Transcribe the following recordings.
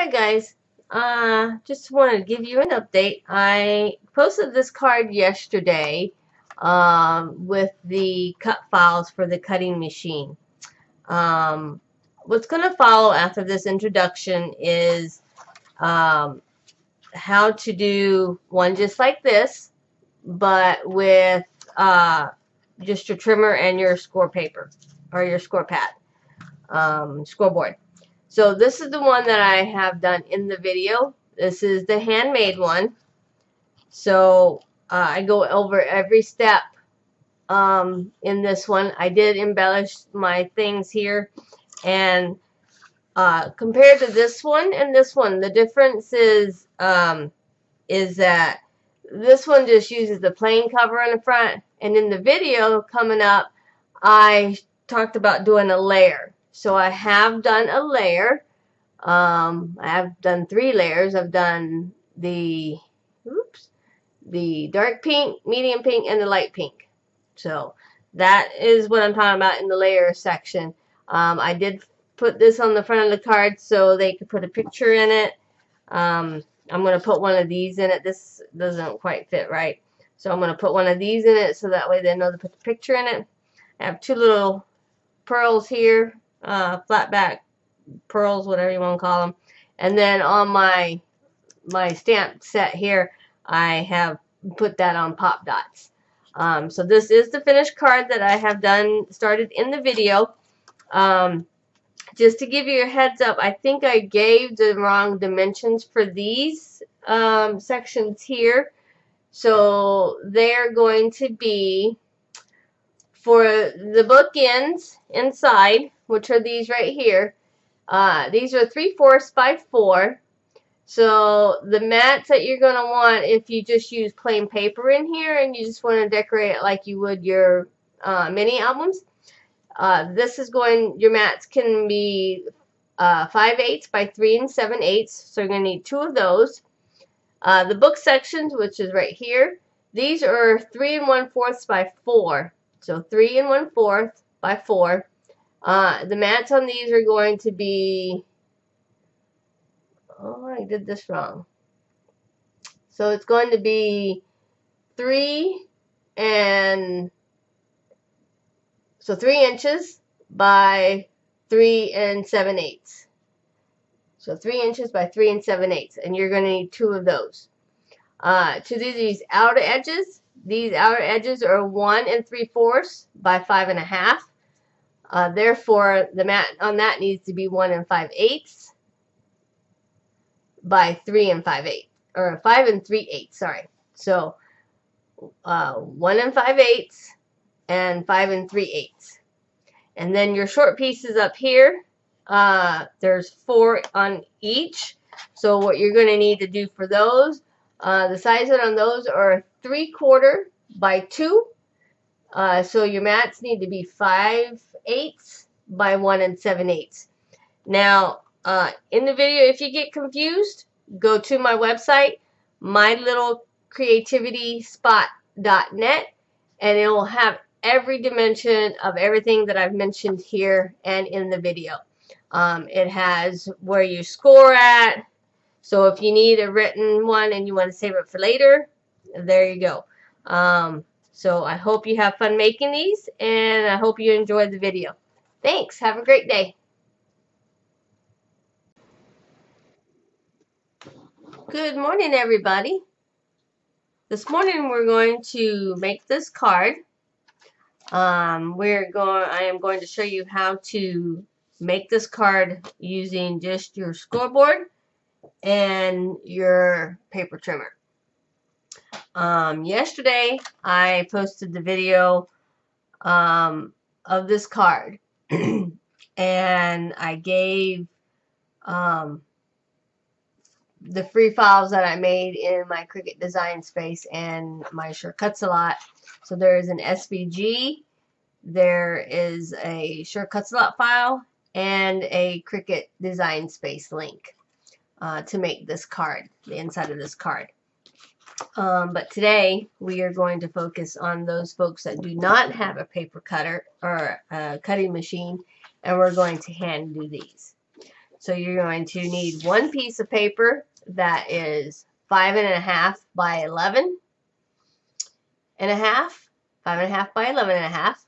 Hi guys, just wanted to give you an update. I posted this card yesterday with the cut files for the cutting machine. What's going to follow after this introduction is how to do one just like this, but with just your trimmer and your score paper or your score pad, scoreboard. So this is the one that I have done in the video. This is the handmade one. So I go over every step in this one. I did embellish my things here. And compared to this one and this one, the difference is that this one just uses the plain cover on the front. And in the video coming up, I talked about doing a layer. So I have done a layer. I have done 3 layers. I've done the dark pink, medium pink, and the light pink. So that is what I'm talking about in the layer section. I did put this on the front of the card so they could put a picture in it. I'm going to put one of these in it. This doesn't quite fit right. So I'm going to put one of these in it so that way they know to put the picture in it. I have 2 little pearls here. Flat back pearls, whatever you want to call them. And then on my stamp set here, I have put that on pop dots. So this is the finished card that I have started in the video. Just to give you a heads up, I think I gave the wrong dimensions for these sections here. So they're going to be for the bookends inside, which are these right here. These are 3/4 by 4. So the mats that you're going to want, if you just use plain paper in here and you just want to decorate it like you would your mini albums, your mats can be 5/8 by 3 7/8. So you're going to need 2 of those. The book sections, which is right here, these are 3 1/4 by 4. So 3 1/4 by 4. The mats on these are going to be, oh, I did this wrong. So it's going to be 3 inches by 3 7/8. So 3 inches by 3 7/8, and you're going to need 2 of those. To do these outer edges are 1 3/4 by 5 1/2. Therefore, the mat on that needs to be 1 5/8 by 3 5/8, or 5 3/8. Sorry. So 1 5/8 and 5 3/8. And then your short pieces up here, there's 4 on each. So what you're going to need to do for those, the size on those are 3/4 by 2. So your mats need to be 5/8 by 1 7/8. Now, in the video, if you get confused, go to my website, mylittlecreativityspot.net, and it will have every dimension of everything that I've mentioned here and in the video. It has where you score at. So if you need a written one and you want to save it for later, there you go. So I hope you have fun making these, and I hope you enjoyed the video. Thanks. Have a great day. Good morning, everybody. This morning we're going to make this card. I am going to show you how to make this card using just your scoreboard and your paper trimmer. Yesterday I posted the video of this card and I gave the free files that I made in my Cricut design space and my Sure Cuts a Lot. So there is an SVG, there is a Sure Cuts a Lot file, and a Cricut design space link to make this card, the inside of this card. But today we are going to focus on those folks that do not have a paper cutter or a cutting machine, and we're going to hand do these. So you're going to need one piece of paper that is 5.5 by 11 and a half, 5.5 by 11 and a half,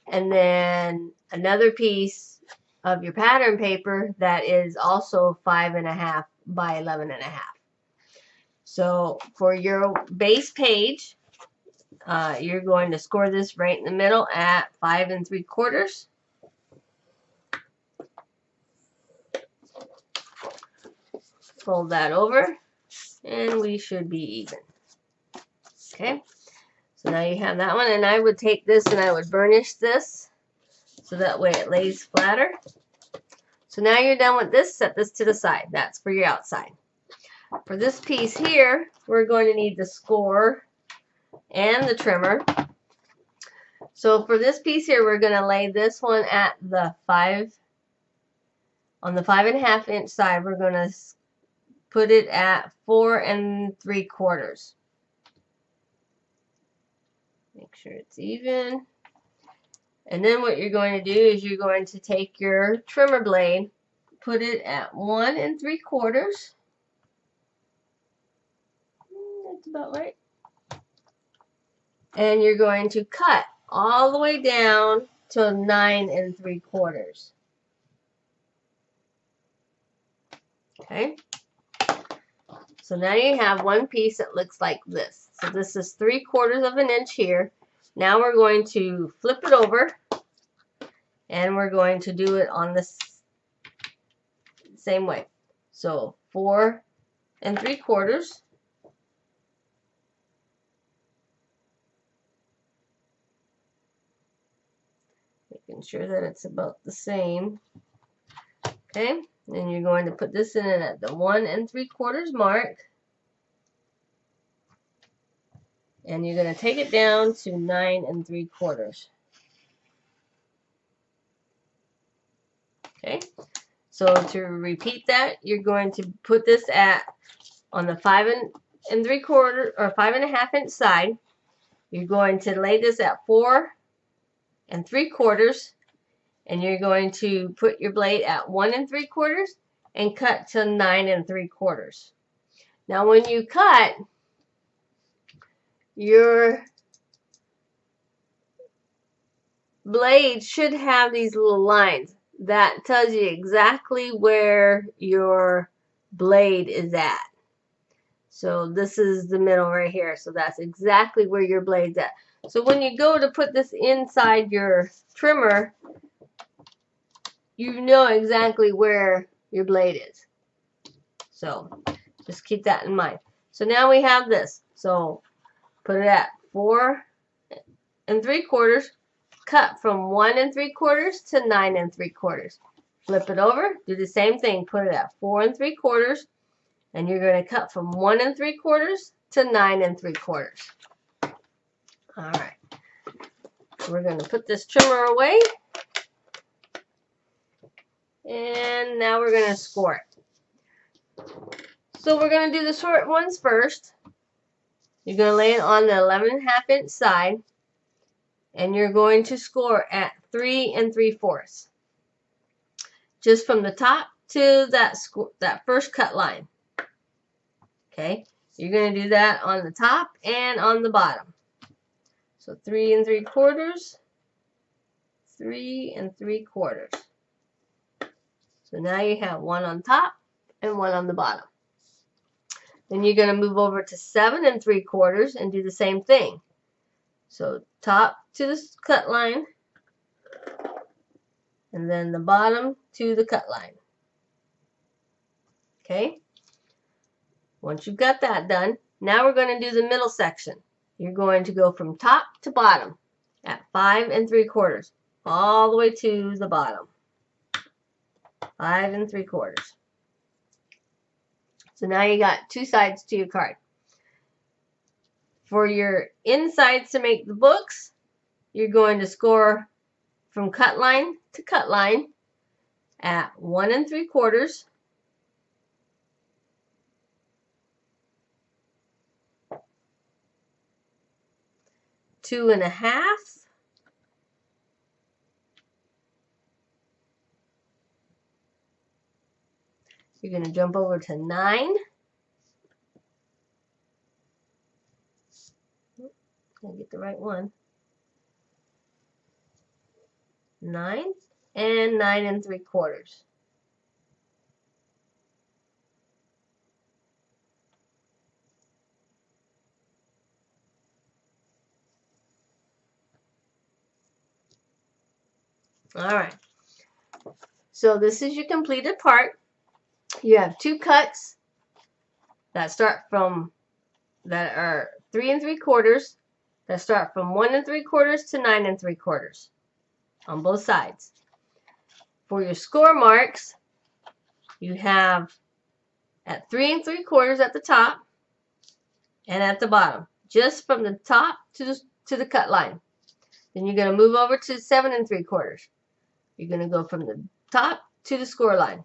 and then another piece of your pattern paper that is also 5.5 by 11 and a half. So for your base page, you're going to score this right in the middle at 5 3/4. Fold that over, and we should be even. Okay, so now you have that one, and I would take this and I would burnish this so that way it lays flatter. So now you're done with this. Set this to the side. That's for your outside. For this piece here, we're going to need the score and the trimmer. So for this piece here, we're going to lay this one at the 5, on the 5.5 inch side. We're going to put it at 4 3/4. Make sure it's even. And then what you're going to do is you're going to take your trimmer blade, put it at 1 3/4. That's about right. And you're going to cut all the way down to 9 3/4. Okay. So now you have one piece that looks like this. So this is 3/4 of an inch here. Now we're going to flip it over, and we're going to do it on this same way. So 4 3/4. Making sure that it's about the same. Okay, then you're going to put this in at the 1 3/4 mark. And you're going to take it down to 9 3/4. Okay, so to repeat that, you're going to put this at, on the 5 3/4 or 5.5 inch side. You're going to lay this at 4 3/4, and you're going to put your blade at 1 3/4 and cut to 9 3/4. Now when you cut, your blade should have these little lines. That tells you exactly where your blade is at. So this is the middle right here. So that's exactly where your blade's at. So when you go to put this inside your trimmer, you know exactly where your blade is. So just keep that in mind. So now we have this. So put it at 4 3/4. Cut from 1 3/4 to 9 3/4. Flip it over, do the same thing, put it at 4 3/4, and you're going to cut from 1 3/4 to 9 3/4. Alright, we're going to put this trimmer away, and now we're going to score it. So we're going to do the short ones first. You're going to lay it on the 11.5 inch side, and you're going to score at 3 3/4. Just from the top to that first cut line. Okay, you're going to do that on the top and on the bottom. So 3 3/4, 3 3/4. So now you have one on top and one on the bottom. Then you're going to move over to 7 3/4 and do the same thing. So top to the cut line, and then the bottom to the cut line. Okay, once you've got that done, now we're going to do the middle section. You're going to go from top to bottom at 5 3/4 all the way to the bottom. 5 3/4. So now you got two sides to your card. For your insides to make the books, you're going to score from cut line to cut line at 1 3/4, 2 1/2, You're going to jump over to 9. I'll get the right one. 9 and 9 3/4. All right. So this is your completed part. You have 2 cuts that are 3 3/4 that start from 1 3/4 to 9 3/4 on both sides. For your score marks, you have at 3 3/4 at the top and at the bottom, just from the top to the cut line. Then you're going to move over to 7 3/4. You're going to go from the top to the score line.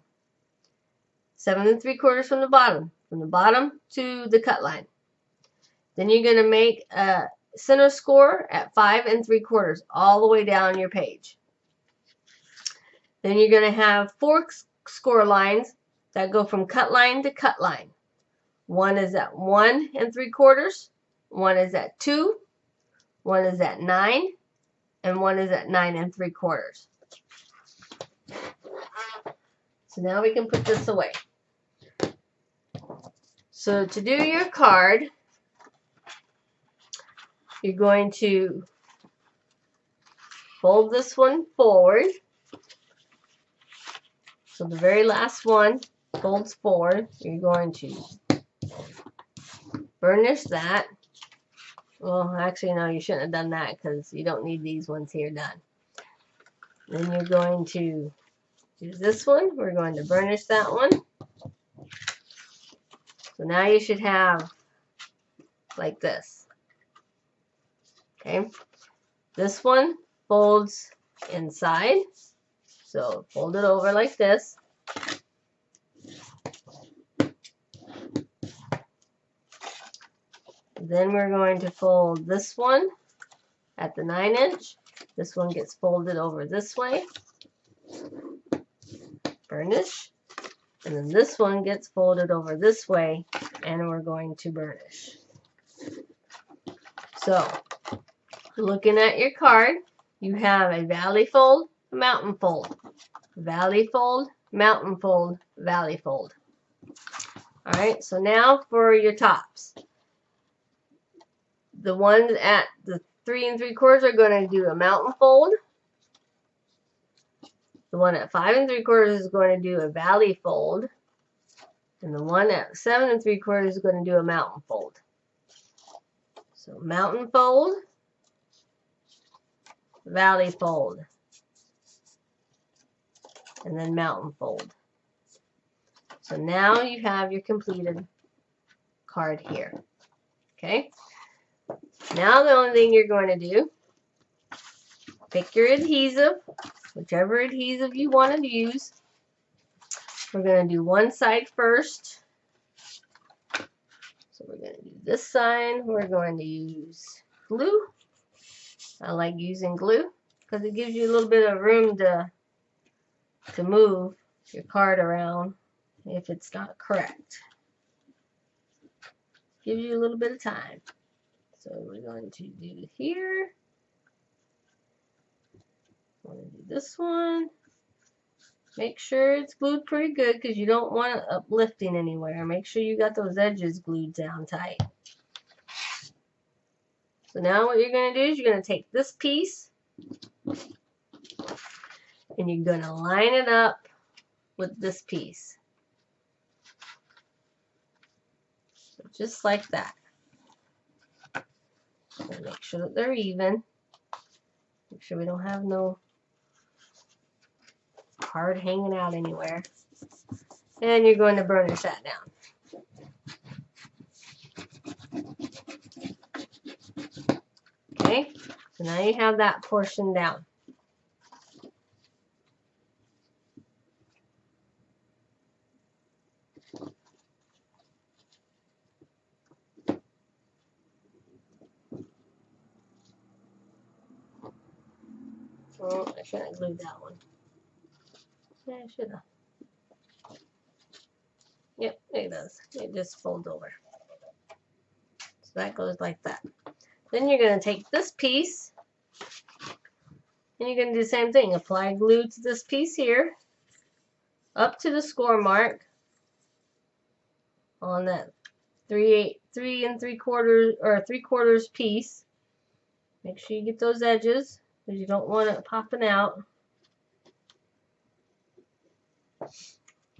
7 3/4 from the bottom to the cut line. Then you're going to make a center score at 5 3/4 all the way down your page. Then you're going to have 4 score lines that go from cut line to cut line. One is at 1 3/4, one is at 2, one is at 9, and one is at 9 3/4. So now we can put this away. So to do your card, you're going to fold this one forward. So the very last one folds forward. You're going to burnish that. Well, actually, no, you shouldn't have done that because you don't need these ones here done. Then you're going to do this one. We're going to burnish that one. So now you should have like this. Okay. This one folds inside. So fold it over like this. Then we're going to fold this one at the 9 inch. This one gets folded over this way. Burnish. And then this one gets folded over this way, and we're going to burnish. So, looking at your card, you have a valley fold, a mountain fold. Valley fold, mountain fold, valley fold. Alright, so now for your tops. The ones at the 3 3/4 are going to do a mountain fold. The one at 5 3/4 is going to do a valley fold. And the one at 7 3/4 is going to do a mountain fold. So mountain fold, valley fold, and then mountain fold. So now you have your completed card here. Okay? Now the only thing you're going to do, pick your adhesive, whichever adhesive you want to use. We're going to do one side first. So we're going to do this side. We're going to use glue. I like using glue because it gives you a little bit of room to move your card around if it's not correct. Gives you a little bit of time. So we're going to do here. I'm going to do this one. Make sure it's glued pretty good because you don't want it uplifting anywhere. Make sure you got those edges glued down tight. So now what you're going to do is you're going to take this piece and you're going to line it up with this piece. So just like that. And make sure that they're even. Make sure we don't have no card hanging out anywhere. And you're going to burnish that down. Okay, so now you have that portion down. Oh, I shouldn't have glued that one. Yeah, I should have. Yep, it does. It just folds over. So that goes like that. Then you're going to take this piece and you're going to do the same thing. Apply glue to this piece here, up to the score mark on that 3 3/4 piece. Make sure you get those edges because you don't want it popping out.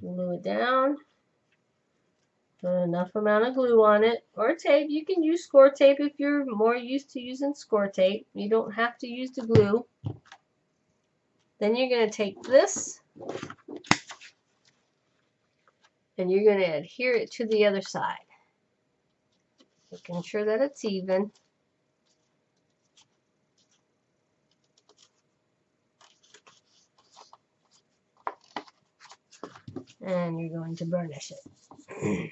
Glue it down. Put enough amount of glue on it, or tape. You can use score tape if you're more used to using score tape. You don't have to use the glue. Then you're going to take this and you're going to adhere it to the other side, making sure that it's even. And you're going to burnish it.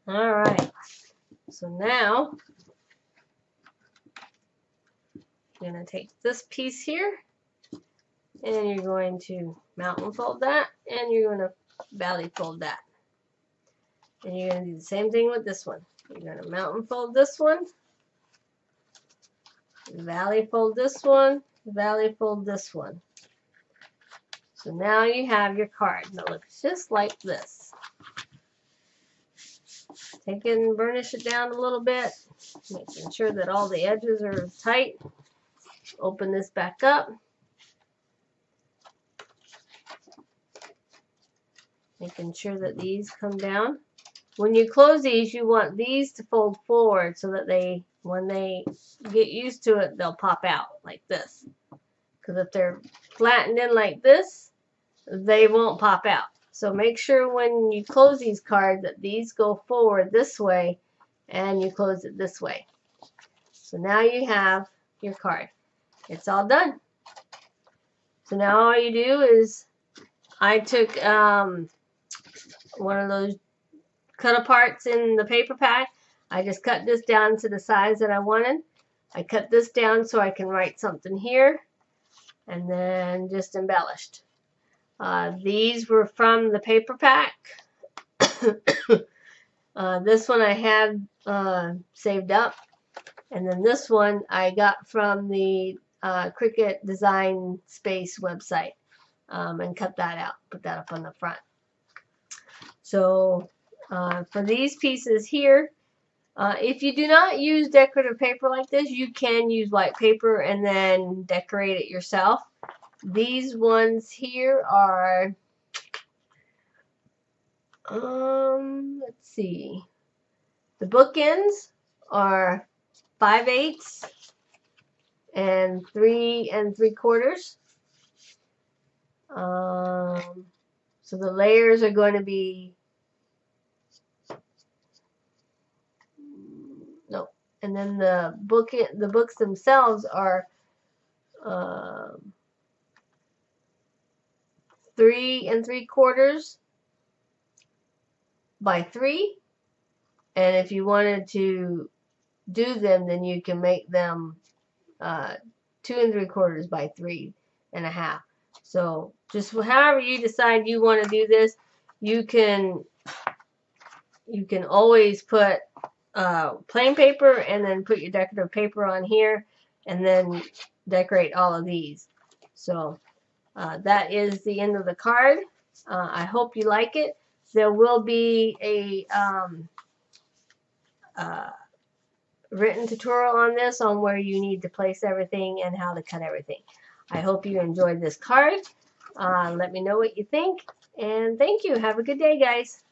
Alright, so now you're going to take this piece here and you're going to mountain fold that and you're going to valley fold that. And you're going to do the same thing with this one. You're going to mountain fold this one, valley fold this one, valley fold this one. So now you have your card that looks just like this. Take it and burnish it down a little bit, making sure that all the edges are tight. Open this back up. Making sure that these come down. When you close these, you want these to fold forward so that they, when they get used to it, they'll pop out like this. Because if they're flattened in like this, they won't pop out. So make sure when you close these cards that these go forward this way and you close it this way. So now you have your card. It's all done. So now all you do is, I took one of those cut aparts in the paper pack. I just cut this down to the size that I wanted. I cut this down so I can write something here and then just embellished. These were from the paper pack. This one I had saved up, and then this one I got from the Cricut Design Space website and cut that out, put that up on the front. So for these pieces here, if you do not use decorative paper like this, you can use white paper and then decorate it yourself. These ones here are, let's see, the bookends are 5/8 and 3 3/4. So the layers are going to be, no, and then the books themselves are 3 3/4 by 3. And if you wanted to do them, then you can make them 2 3/4 by 3.5. So just however you decide you want to do this, you can always put plain paper and then put your decorative paper on here and then decorate all of these. So that is the end of the card. I hope you like it. There will be a written tutorial on this, on where you need to place everything and how to cut everything. I hope you enjoyed this card. Let me know what you think, and thank you. Have a good day, guys.